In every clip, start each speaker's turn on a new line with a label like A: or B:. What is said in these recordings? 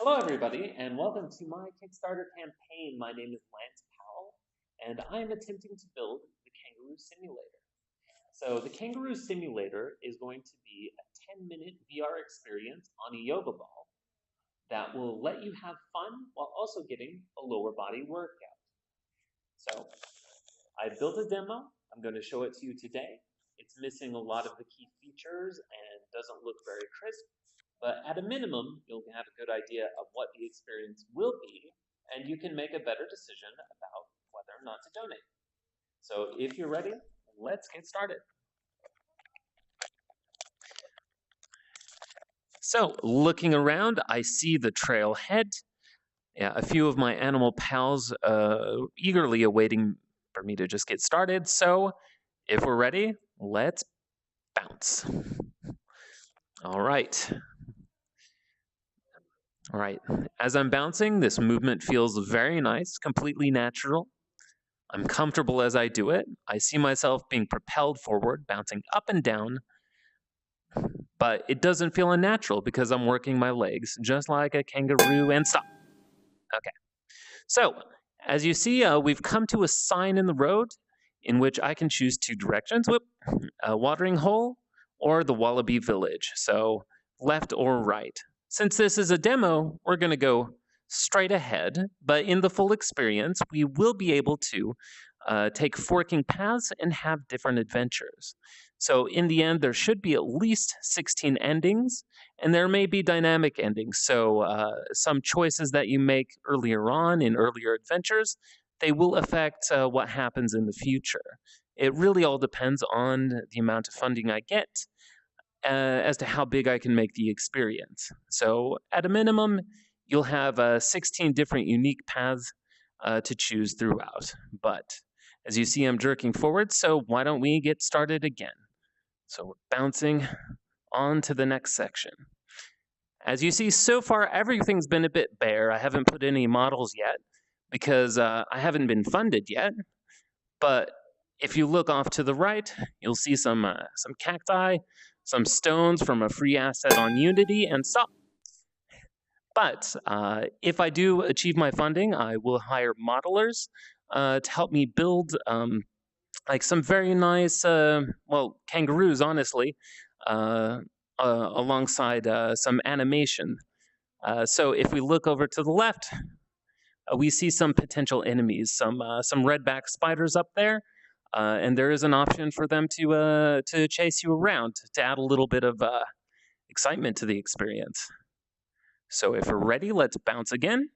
A: Hello everybody, and welcome to my Kickstarter campaign. My name is Lance Powell, and I am attempting to build the Kangaroo Simulator. So the Kangaroo Simulator is going to be a 10-minute VR experience on a yoga ball that will let you have fun while also getting a lower body workout. So I built a demo. I'm going to show it to you today. It's missing a lot of the key features and doesn't look very crisp. But at a minimum, you'll have a good idea of what the experience will be, and you can make a better decision about whether or not to donate. So if you're ready, let's get started. So looking around, I see the trailhead. Yeah, a few of my animal pals eagerly awaiting for me to just get started. So if we're ready, let's bounce. All right. All right, as I'm bouncing, this movement feels very nice, completely natural. I'm comfortable as I do it. I see myself being propelled forward, bouncing up and down, but it doesn't feel unnatural because I'm working my legs, just like a kangaroo, and stop. Okay, so as you see, we've come to a sign in the road in which I can choose two directions, a watering hole or the Wallaby Village, so left or right. Since this is a demo, we're going to go straight ahead, but in the full experience, we will be able to take forking paths and have different adventures. So in the end, there should be at least 16 endings, and there may be dynamic endings. So some choices that you make earlier on in earlier adventures, they will affect what happens in the future. It really all depends on the amount of funding I get as to how big I can make the experience. So at a minimum, you'll have 16 different unique paths to choose throughout. But as you see, I'm jerking forward, so why don't we get started again? So we're bouncing on to the next section. As you see, so far, everything's been a bit bare. I haven't put any models yet because I haven't been funded yet. But if you look off to the right, you'll see some cacti, some stones from a free asset on Unity, and stop. But if I do achieve my funding, I will hire modelers to help me build like some very nice, well, kangaroos, honestly, alongside some animation. So if we look over to the left, we see some potential enemies, some redback spiders up there, and there is an option for them to chase you around to add a little bit of excitement to the experience. So if we're ready, let's bounce again.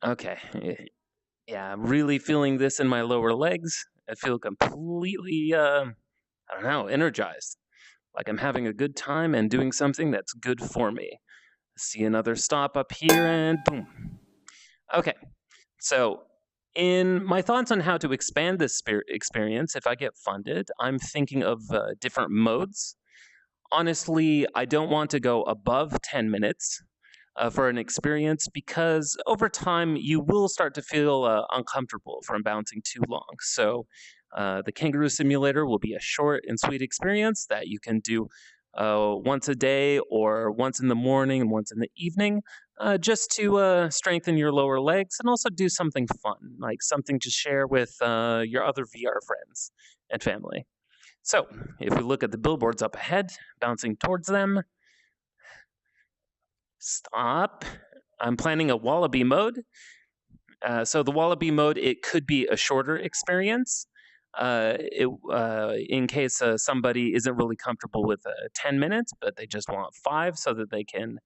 A: Okay, yeah, I'm really feeling this in my lower legs. I feel completely, I don't know, energized. Like I'm having a good time and doing something that's good for me. See another stop up here and boom. Okay, so in my thoughts on how to expand this experience, if I get funded, I'm thinking of different modes. Honestly, I don't want to go above 10 minutes for an experience because over time you will start to feel uncomfortable from bouncing too long. So the Kangaroo Simulator will be a short and sweet experience that you can do once a day or once in the morning and once in the evening, just to strengthen your lower legs and also do something fun, like something to share with your other VR friends and family. So if we look at the billboards up ahead, bouncing towards them, stop. I'm planning a wallaby mode. So the wallaby mode, it could be a shorter experience. In case somebody isn't really comfortable with 10 minutes, but they just want 5 so that they can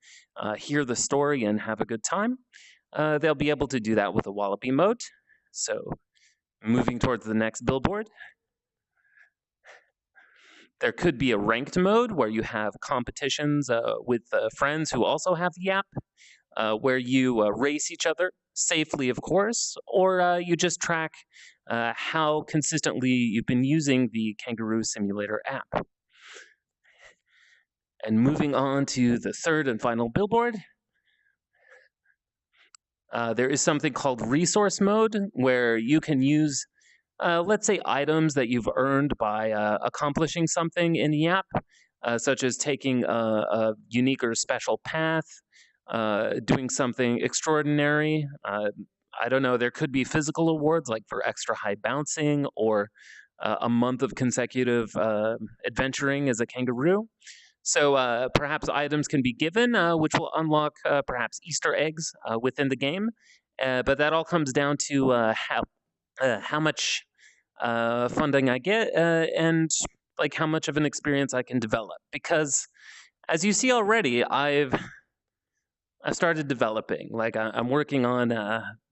A: hear the story and have a good time, they'll be able to do that with a wallaby mode. So moving towards the next billboard. There could be a ranked mode where you have competitions with friends who also have the app, where you race each other safely, of course, or you just track how consistently you've been using the Kangaroo Simulator app. And moving on to the third and final billboard. There is something called resource mode, where you can use, let's say, items that you've earned by accomplishing something in the app, such as taking a unique or special path, doing something extraordinary. I don't know, there could be physical awards like for extra high bouncing, or a month of consecutive adventuring as a kangaroo. So perhaps items can be given, which will unlock perhaps Easter eggs within the game. But that all comes down to how much funding I get, and like how much of an experience I can develop. Because as you see already, I've started developing. Like I'm working on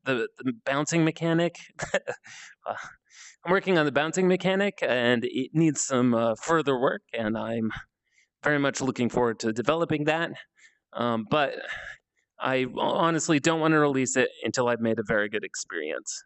A: the bouncing mechanic. Uh, I'm working on the bouncing mechanic, and it needs some further work. And I'm very much looking forward to developing that. But I honestly don't want to release it until I've made a very good experience.